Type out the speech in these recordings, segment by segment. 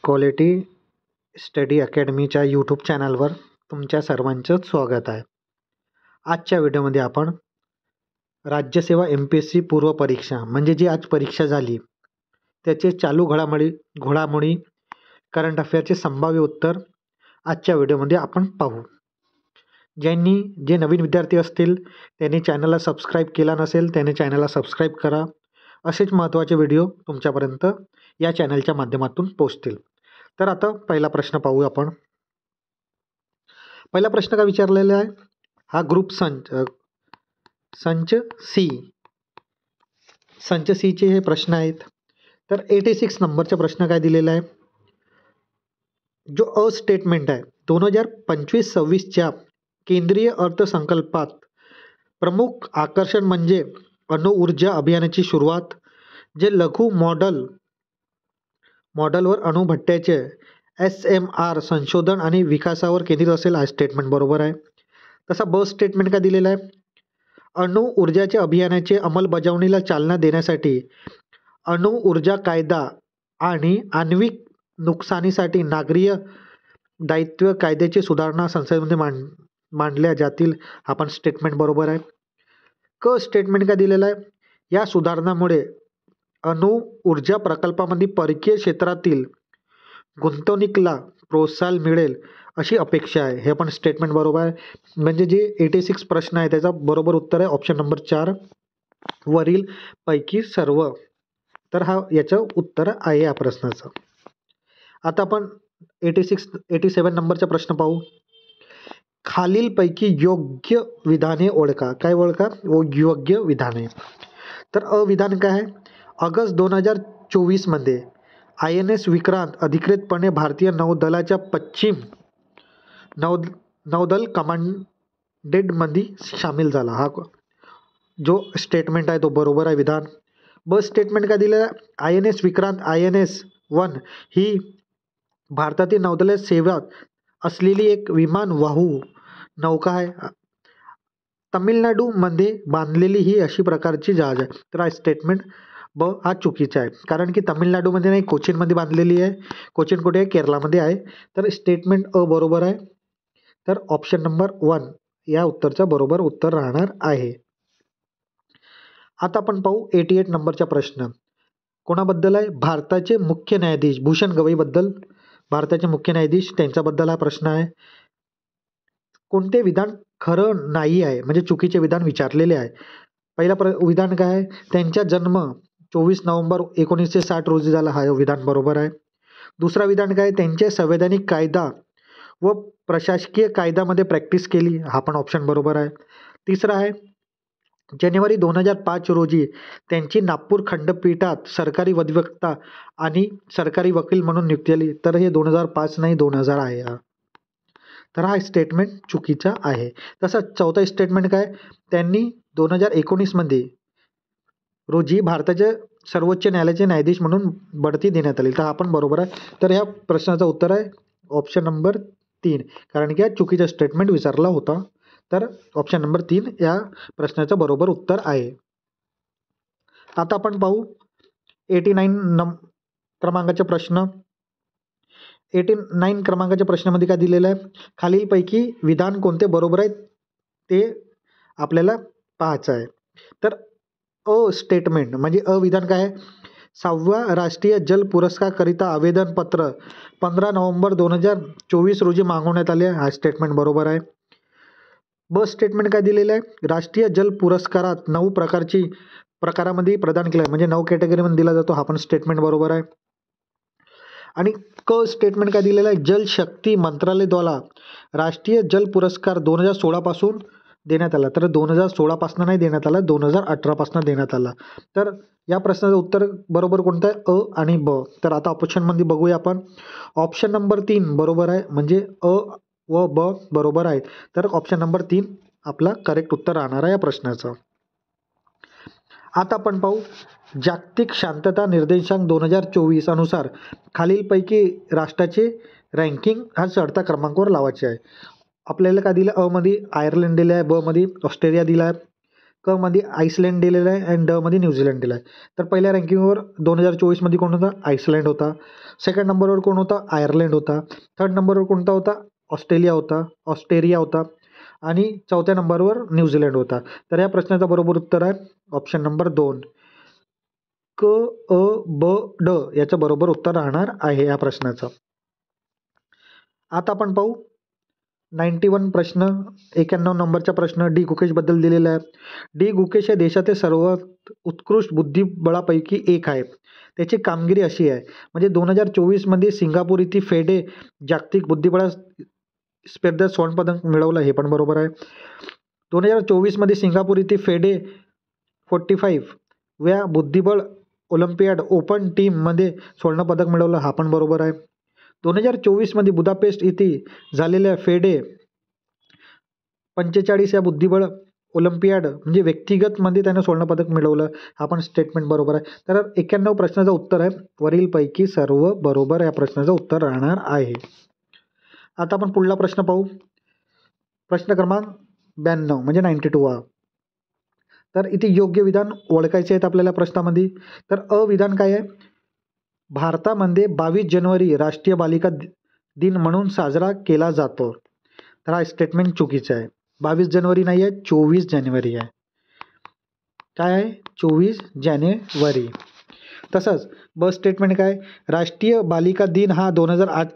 Quality study अकॅडमीच्या YouTube चॅनलवर तुमच्या सर्वांचं स्वागत आहे. आजच्या व्हिडिओमध्ये आपण राज्यसेवा MPSC पूर्व परीक्षा म्हणजे जी आज परीक्षा झाली त्याचे चालू घडामोडी करंट अफेअरचे संभाव्य उत्तर आजच्या व्हिडिओमध्ये आपण पाहू. जे नवीन विद्यार्थी असतील त्यांनी चॅनलला सबस्क्राईब केला नसेल त्याने चॅनलला सबस्क्राईब करा. असेच महत्त्वाचे व्हिडिओ तुमच्यापर्यंत या चॅनलच्या माध्यमातून पोहोचतील. तर आता पहिला प्रश्न पाहू आपण. पहिला प्रश्न काय विचारलेला आहे, हा ग्रुप संच सी चे हे प्रश्न आहेत. तर 86 नंबरचा प्रश्न काय दिलेला आहे, जो अ स्टेटमेंट आहे 2025-26च्या केंद्रीय अर्थसंकल्पात प्रमुख आकर्षण म्हणजे अणुऊर्जा अभियानाची सुरुवात, जे लघु मॉडेलवर अणुभट्ट्याचे SMR संशोधन आणि विकासावर केंद्रित असेल. हा स्टेटमेंट बरोबर आहे. तसा ब स्टेटमेंट काय दिलेला आहे, अणुऊर्जाच्या अभियानाचे अंमलबजावणीला चालना देण्यासाठी अणुऊर्जा कायदा आणि आण्विक नुकसानीसाठी नागरी दायित्व कायद्याची सुधारणा संसदेमध्ये मांडल्या जातील. हा पण स्टेटमेंट बरोबर आहे. क स्टेटमेंट काय दिलेला आहे, या सुधारणामुळे अणुऊर्जा प्रकल्पामध्ये परकीय क्षेत्रातील गुंतवणुकीला प्रोत्साहन मिळेल अशी अपेक्षा आहे. हे पण स्टेटमेंट बरोबर आहे. म्हणजे जे 86 प्रश्न आहे त्याचा बरोबर उत्तर आहे ऑप्शन नंबर 4 वरील पैकी सर्व. तर हा याचं उत्तर आहे या प्रश्नाचं. आता आपण 87 नंबरचा प्रश्न पाहू. खालीलपैकी योग्य विधाने ओळखा. काय ओळखा, योग्य विधाने. तर अविधान काय आहे, ऑगस्ट 2024 INS विक्रांत अधिकृतपणे भारतीय नौदलाच्या पश्चिम नौदल कमांडेडमध्ये सामील झाला. हा जो स्टेटमेंट आहे तो बरोबर आहे विधान. ब स्टेटमेंट काय दिलेलं आहे, INS विक्रांत INS 1 ही भारतातील नौदलात सेवेत असलेली एक विमानवाहू नौका आहे. तमिळनाडूमध्ये बांधलेली ही अशी प्रकारची जहाज आहे. तर हा स्टेटमेंट ब हा चुकीचा आहे, कारण की तमिळनाडूमध्ये नाही, कोचीनमध्ये बांधलेली आहे. कोचीन कुठे आहे, केरलामध्ये आहे. तर स्टेटमेंट अ बरोबर आहे. तर ऑप्शन नंबर 1 या उत्तरचं बरोबर उत्तर राहणार आहे. आता आपण पाहू 88 नंबरचा प्रश्न. कोणाबद्दल आहे, भारताचे मुख्य न्यायाधीश भूषण गवईबद्दल. भारताचे मुख्य न्यायाधीश त्यांच्याबद्दल हा प्रश्न आहे. कोणते विधान खरं नाही आहे, म्हणजे चुकीचे विधान विचारलेले आहे. पहिला विधान काय आहे, त्यांचा जन्म 24 नोव्हेंबर 1960 रोजी झाला. हा विधान बरोबर आहे. दुसरा विधान काय, त्यांचे संवैधानिक कायदा व प्रशासकीय कायद्यामध्ये प्रॅक्टिस केली. हा पण ऑप्शन बरोबर आहे. तिसरा आहे, जानेवारी 2005 रोजी त्यांची नागपूर खंडपीठात सरकारी अधिवक्ता आणि सरकारी वकील म्हणून नियुक्ती झाली. तर हे 2005 नाही 2000 आहे. तर हा स्टेटमेंट चुकीचा आहे. तसंच चौथा स्टेटमेंट काय, त्यांनी 2019 रोजी भारताच्या सर्वोच्च न्यायालयाचे न्यायाधीश म्हणून बढती देण्यात आली. तर हा पण बरोबर आहे. तर ह्या प्रश्नाचं उत्तर आहे ऑप्शन नंबर 3, कारण की हा चुकीचा स्टेटमेंट विचारला होता. तर ऑप्शन नंबर 3 या प्रश्नाचं बरोबर उत्तर आहे. आता आपण पाहू 89 क्रमांकाचा प्रश्न. 89 क्रमांकाच्या प्रश्नामध्ये काय दिलेलं आहे, खालीलपैकी विधान कोणते बरोबर आहेत ते आपल्याला पाहायचं आहे. तर अ स्टेटमेंट म्हणजे अविधान काय आहे, 6व्या राष्ट्रीय जल पुरस्कारकरिता आवेदनपत्र 15 नोव्हेंबर 2024 रोजी मागवण्यात आले. हा स्टेटमेंट बरोबर आहे. ब स्टेटमेंट काय दिलेलं आहे, राष्ट्रीय जल पुरस्कारात 9 प्रकारामध्ये प्रदान केला आहे, म्हणजे 9 कॅटेगरीमध्ये दिला जातो. हा पण स्टेटमेंट बरोबर आहे. आणि क स्टेटमेंट काय दिलेलं आहे, जल शक्ती मंत्रालयाद्वारा राष्ट्रीय जल पुरस्कार 2016 पासून देण्यात आला. तर 2016 पासून नाही देण्यात आला, 2018 पासून देण्यात आला. तर या प्रश्नाचं उत्तर बरोबर कोणतं आहे, अ आणि ब. तर आता ऑप्शनमध्ये बघूया आपण. ऑप्शन नंबर 3 बरोबर आहे, म्हणजे अ व ब बरोबर आहेत. तर ऑप्शन नंबर 3 आपला करेक्ट उत्तर राहणार आहे या प्रश्नाचं. आता आपण पाहू जागतिक शांतता निर्देशांक 2024 अनुसार खालीलपैकी राष्ट्राचे रँकिंग हा चढत्या क्रमांकावर लावायचे आहे. आपल्याला काय दिलं, अ मध्ये आयर्लंड दिलं आहे, ब मध्ये ऑस्ट्रेलिया दिला आहे, क मध्ये आईसलँड दिलेलं आहे आणि ड मध्ये न्यूझीलंड दिलं आहे. तर पहिल्या रँकिंगवर 2024मध्ये कोण होता? आईसलँड होता. सेकंड नंबरवर कोण होता? आयर्लंड होता. थर्ड नंबरवर कोणता होता? ऑस्ट्रेलिया होता आणि चौथ्या नंबरवर न्यूझीलंड होता. तर या प्रश्नाचं बरोबर उत्तर आहे ऑप्शन नंबर 2. क, अ, ब, ड याचं बरोबर उत्तर राहणार आहे या प्रश्नाचं. आता आपण पाहू 91 प्रश्न 91 नंबरचा प्रश्न डी गुकेशबद्दल दिलेला आहे. डी गुकेश हे देशातील सर्वात उत्कृष्ट बुद्धिबळापैकी एक आहे. त्याची कामगिरी अशी आहे, म्हणजे 2024मध्ये सिंगापूर येथे फेडे जागतिक बुद्धिबळ स्पर्धेत सुवर्णपदक मिळवलं, हे पण बरोबर आहे. 2024मध्ये सिंगापूर येथे फेडे 45 व्या बुद्धिबळ ऑलिम्पियाड ओपन टीममध्ये सुवर्णपदक मिळवलं, हा पण बरोबर आहे. 2024मध्ये बुदापेस्ट येथे झालेल्या फेडे 45 या बुद्धिबळ ऑलिम्पियाड म्हणजे व्यक्तिगतमध्ये त्यानं सुवर्णपदक मिळवलं, हा पण स्टेटमेंट बरोबर आहे. तर 91 प्रश्नाचं उत्तर आहे वरीलपैकी सर्व बरोबर या प्रश्नाचं उत्तर राहणार आहे. आता आपण पुढला प्रश्न पाहू. प्रश्न क्रमांक 92 म्हणजे 92. तर इथे योग्य विधान ओळखायचे आहेत आपल्याला प्रश्नामध्ये. तर अविधान काय आहे? भारतामध्ये 22 जानेवारी राष्ट्रीय बालिका दिन म्हणून साजरा केला जातो. तर हा स्टेटमेंट चुकीचं आहे. 22 जानेवारी नाही आहे, 24 जानेवारी आहे. काय आहे? 24 जानेवारी. तसंच ब स्टेटमेंट काय? राष्ट्रीय बालिका दिन हा 2008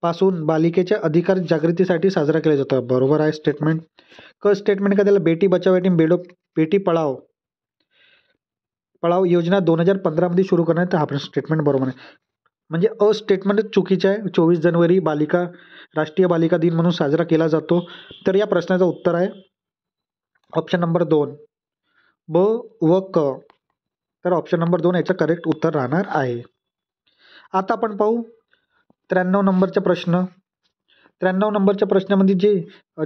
पासून बालिकेच्या अधिकार जागृतीसाठी साजरा केला जातो, बरोबर आहे स्टेटमेंट. क स्टेटमेंट काय? त्याला बेटी बचाव आणि बेटी पळाव योजना 2015मध्ये सुरू करण्यात, तर हा पण स्टेटमेंट बरोबर आहे. म्हणजे अ स्टेटमेंटच चुकीचं आहे. 24 जानेवारी राष्ट्रीय बालिका दिन म्हणून साजरा केला जातो. तर या प्रश्नाचं उत्तर आहे ऑप्शन नंबर 2 ब व क. तर ऑप्शन नंबर 2 याचं करेक्ट उत्तर राहणार आहे. आता आपण पाहू 93 नंबरचा प्रश्न. 93 नंबरच्या प्रश्नामध्ये जे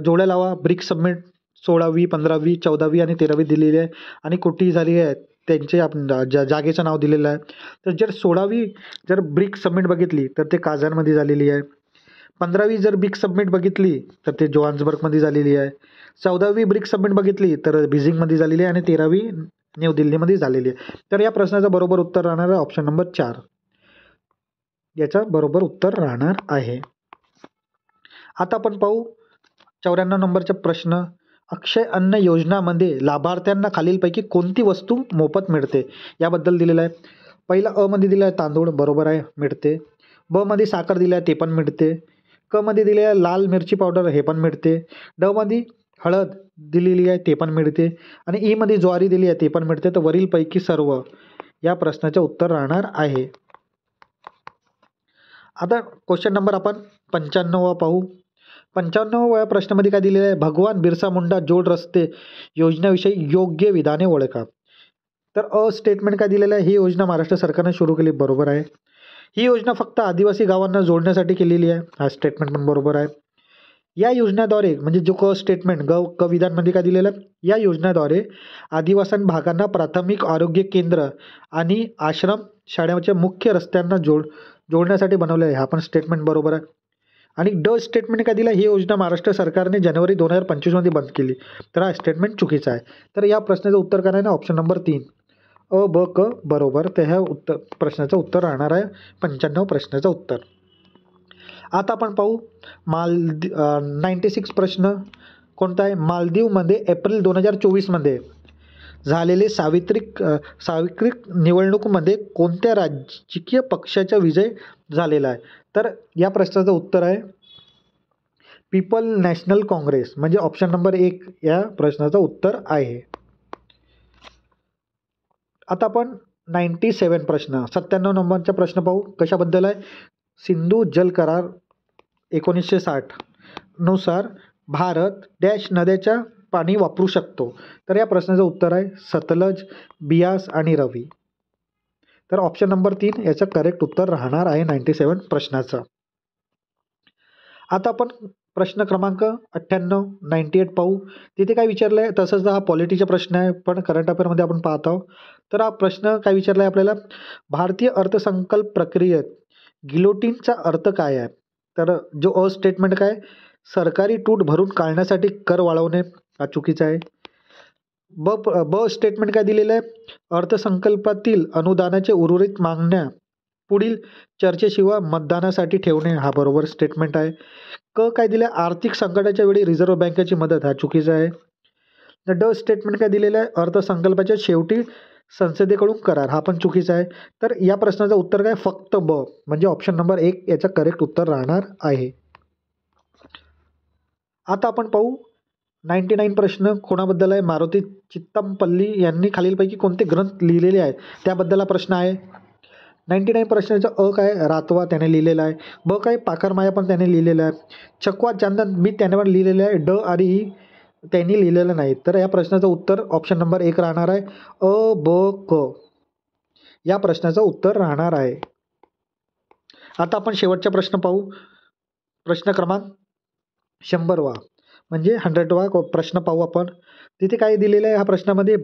जोड्या लावा ब्रिक्स समिट 16वी 15वी 14वी आणि 13वी दिलेली आहे आणि कुठेही झाली आहे त्यांचे जागेचं नाव दिलेलं आहे. तर जर 16वी जर ब्रिक्स समिट बघितली तर ते काझानमध्ये झालेली आहे. 15वी जर ब्रिक्स समिट बघितली तर ते जोहान्सबर्गमध्ये झालेली आहे. 14वी ब्रिक्स समिट बघितली तर बीजिंगमध्ये झालेली आहे आणि 13वी न्यू दिल्लीमध्ये झालेली आहे. तर या प्रश्नाचं बरोबर उत्तर राहणार आहे ऑप्शन नंबर 4. याचं बरोबर उत्तर राहणार आहे. आता आपण पाहू 94 नंबरचा प्रश्न. अक्षय अन्न योजनामध्ये लाभार्थ्यांना खालीलपैकी कोणती वस्तू मोफत मिळते याबद्दल दिलेलं आहे. पहिला अ मध्ये दिलं आहे तांदूळ, बरोबर आहे, मिळते. ब मध्ये साखर दिलं आहे, ते पण मिळते. क मध्ये दिले आहे लाल मिरची पावडर, हे पण मिळते. ड मध्ये हळद दिलेली आहे, ते पण मिळते. आणि ई मध्ये ज्वारी दिली आहे, ते पण मिळते. तर वरीलपैकी सर्व या प्रश्नाचे उत्तर राहणार आहे. आता क्वेश्चन नंबर आपण 95 पाहू. 95व्या प्रश्नामध्ये काय दिलेलं आहे? भगवान बिरसा मुंडा जोड रस्ते योजनेविषयी योग्य विधाने ओळखा. तर अ स्टेटमेंट काय दिलेलं आहे? ही योजना महाराष्ट्र सरकारने सुरू केली, बरोबर आहे. ही योजना फक्त आदिवासी गावांना जोडण्यासाठी केलेली आहे, हा स्टेटमेंट पण बरोबर आहे. या योजनेद्वारे म्हणजे जो क स्टेटमेंट क विधानमध्ये काय दिलेलं आहे? या योजनेद्वारे आदिवासी भागांना प्राथमिक आरोग्य केंद्र आणि आश्रम शाळेच्या मुख्य रस्त्यांना जोडण्यासाठी बनवले आहे, हा पण स्टेटमेंट बरोबर आहे. आणि ड स्टेटमेंट काय दिलं? ही योजना महाराष्ट्र सरकारने जानेवारी 2025मध्ये बंद केली, तर हा स्टेटमेंट चुकीचा आहे. तर या प्रश्नाचं उत्तर काय आहे ना? ऑप्शन नंबर 3 अ ब क बरोबर. तर ह्या प्रश्नाचं उत्तर राहणार आहे 95 प्रश्नाचं उत्तर. आता आपण पाहू 96 प्रश्न कोणता आहे? मालदीवमध्ये एप्रिल 2024मध्ये झालेले सार्वत्रिक निवडणुकीमध्ये कोणत्या राजकीय पक्षाचा विजय झालेला आहे? तर या प्रश्नाचं उत्तर आहे पीपल नॅशनल काँग्रेस, म्हणजे ऑप्शन नंबर 1 या प्रश्नाचं उत्तर आहे. आता आपण 97 प्रश्न 97 नंबरचा प्रश्न पाहू. कशाबद्दल आहे? सिंधू जल करार 1960 नुसार भारत डॅश नद्याच्या पाणी वापरू शकतो. तर या प्रश्नाचं उत्तर आहे सतलज, बियास आणि रवी. तर ऑप्शन नंबर 3 याचं करेक्ट उत्तर राहणार आहे 97 प्रश्नाचं. आता आपण प्रश्न क्रमांक 98 पाहू. तिथे काय विचारलं आहे? तसंच हा पॉलिटीचा प्रश्न आहे, पण करंट अफेअरमध्ये आपण पाहत आहोत. तर हा प्रश्न काय विचारला आहे आपल्याला? भारतीय अर्थसंकल्प प्रक्रियेत गिलोटिनचा अर्थ काय आहे? तर जो अ स्टेटमेंट काय? सरकारी तूट भरून काढण्यासाठी कर वाढवणे, हा चुकीचा आहे. ब स्टेटमेंट काय दिलेलं आहे? अर्थसंकल्पातील अनुदानाचे उर्वरित मागण्या पुढील चर्चेशिवाय मतदानासाठी ठेवणे, हा बरोबर स्टेटमेंट आहे. काय दिलं आहे? आर्थिक संकटाच्या वेळी रिझर्व्ह बँकेची मदत, हा चुकीचा आहे. ड स्टेटमेंट काय दिलेलं आहे? अर्थसंकल्पाच्या शेवटी संसदेकडून करार, हा पण चुकीचा आहे. तर या प्रश्नाचं उत्तर काय? फक्त ब, म्हणजे ऑप्शन नंबर 1 याचं करेक्ट उत्तर राहणार आहे. आता आपण पाहू 99 प्रश्न कोणाबद्दल आहे? मारुती चित्तमपल्ली यांनी खालीलपैकी कोणते ग्रंथ लिहिलेले आहेत त्याबद्दल हा प्रश्न आहे. 99 प्रश्नाचा अ काय? रातवा त्याने लिहिलेला आहे. ब काय? पाखरमाया पण त्याने लिहिलेला आहे. चकवा चांदन मी त्याने पण लिहिलेलं आहे. ड आणि ई त्यांनी लिहिलेलं नाही. तर या प्रश्नाचं उत्तर ऑप्शन नंबर 1 राहणार आहे. अ, ब, क या प्रश्नाचं उत्तर राहणार आहे. आता आपण शेवटचा प्रश्न पाहू. प्रश्न क्रमांक 100वा म्हणजे 100वा प्रश्न पाहू आपण. तिथे काय दिलेलं आहे ह्या प्रश्नामध्ये?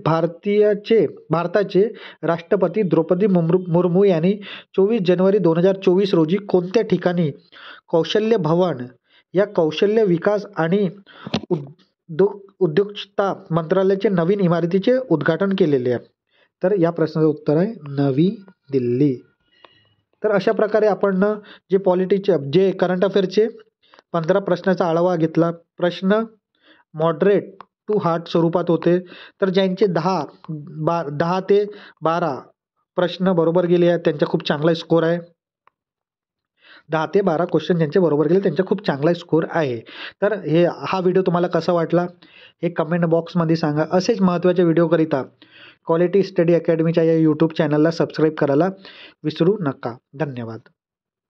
भारताचे राष्ट्रपती द्रौपदी मुर्मू यांनी 24 जानेवारी 2024 रोजी कोणत्या ठिकाणी कौशल्य भवन या कौशल्य विकास आणि उद्योजकता मंत्रालयाचे नवीन इमारतीचे उद्घाटन केलेले आहे. तर या प्रश्नाचं उत्तर आहे नवी दिल्ली. तर अशा प्रकारे आपण जे करंट अफेअरचे 15 प्रश्नाचा आढावा घेतला. प्रश्न मॉडरेट टू हार्ड स्वरूपात होते. तर ज्यांचे 10 ते 12 प्रश्न बरोबर गेले आहेत त्यांचा खूप चांगला स्कोर आहे. 10 ते 12 क्वेश्चन ज्यांचे बरोबर गेले त्यांचा खूप चांगला स्कोर आहे. तर हा व्हिडिओ तुम्हाला कसा वाटला हे कमेंट बॉक्समध्ये सांगा. असेच महत्त्वाच्या व्हिडिओकरिता क्वालिटी स्टडी अकॅडमीच्या या यूट्यूब चॅनलला सबस्क्राईब करायला विसरू नका. धन्यवाद.